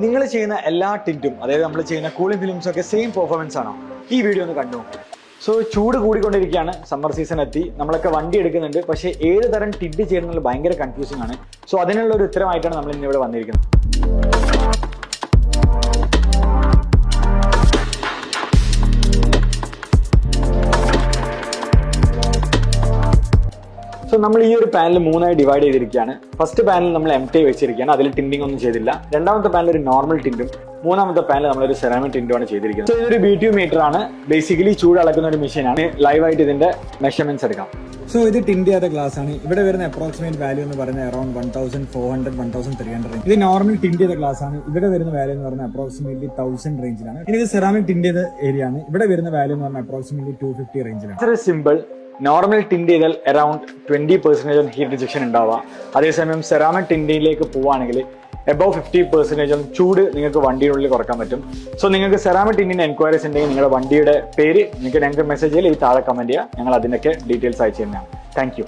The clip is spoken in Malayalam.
നിങ്ങൾ ചെയ്യുന്ന എല്ലാ ടിൻറ്റും അതായത് നമ്മൾ ചെയ്യുന്ന കൂളിംഗ് ഫിലിംസും ഒക്കെ സെയിം പെർഫോമൻസ് ആണോ? ഈ വീഡിയോ ഒന്ന് കണ്ടു. സോ ചൂട് കൂടിക്കൊണ്ടിരിക്കുകയാണ്, സമ്മർ സീസൺ എത്തി, നമ്മളൊക്കെ വണ്ടി എടുക്കുന്നുണ്ട്, പക്ഷേ ഏത് തരം ടിൻറ്റ് ചെയ്യുന്നത് ഭയങ്കര കൺഫ്യൂസിംഗ് ആണ്. സോ അതിനുള്ള ഒരു ഉത്തരമായിട്ടാണ് നമ്മൾ ഇന്നിവിടെ വന്നിരിക്കുന്നത്. സോ നമ്മൾ ഈ ഒരു പാനൽ മൂന്നായി ഡിവൈഡ് ചെയ്തിരിക്കുകയാണ്. ഫസ്റ്റ് പാനൽ നമ്മൾ എംടി വെച്ചിരിക്കുകയാണ്, അതിൽ ടിൻഡിങ് ഒന്നും ചെയ്തില്ല. രണ്ടാമത്തെ പാനൽ ഒരു നോർമൽ ടിൻഡും, മൂന്നാമത്തെ പാനൽ നമ്മളൊരു സെറാമിക് ടിൻഡുമാണ് ചെയ്തിരിക്കുന്നത്. സോ ഇതൊരു BTU മീറ്റർ ആണ്, ബേസിക്കലി ചൂട് അളക്കുന്ന ഒരു മെഷീനാണ്. ലൈവായിട്ട് ഇതിന്റെ മെഷർമെന്റ്സ് എടുക്കാം. സോ ഇത് ടിൻഡ് ചെയ്യാത്ത ഗ്ലാസ് ആണ്. ഇവിടെ വരുന്ന അപ്രോക്സിമേറ്റ് വാല്യൂ എന്ന് പറയുന്നത് അറൌണ്ട് 1400 1300. ഇത് നോർമൽ ടിൻഡ് ചെയ്ത ഗ്ലാസ് ആണ്. ഇവിടെ വരുന്ന വാല്യൂ എന്ന് പറയുന്നത് അപ്രോക്സിമേറ്റ്ലി 1000 റേഞ്ചിലാണ്. ഇനി ഇത് സെറാമിക് ടിൻഡ് ചെയ്ത ഏരിയ ആണ്. ഇവിടെ വരുന്ന വാല്യൂ എന്ന് പറഞ്ഞാൽ അപ്രോക്സിമേറ്റ്ലി 250 റേഞ്ചിലാണ്. സിമ്പിൾ. നോർമൽ ടിൻഡ് ചെയ്താൽ അറൌണ്ട് 20% ഹീറ്റ് റിജക്ഷൻ ഉണ്ടാവുക. അതേസമയം സെറാമിക് ടിൻഡിലേക്ക് പോവുകയാണെങ്കിൽ എബവ് 50% ചൂട് നിങ്ങൾക്ക് വണ്ടിയുടെ കുറക്കാൻ പറ്റും. സോ നിങ്ങൾക്ക് സെറാമിക് ടിന്നിന്റെ എൻക്വയറീസ് ഉണ്ടെങ്കിൽ നിങ്ങളുടെ വണ്ടിയുടെ പേര് നിങ്ങൾക്ക് ഞങ്ങൾക്ക് മെസ്സേജ് ചെയ്യില്ല, ഈ താഴെ കമന്റ് ചെയ്യുക. ഞങ്ങൾ അതിനൊക്കെ ഡീറ്റെയിൽസ് അയച്ചു തന്നെയാണ്. Thank you.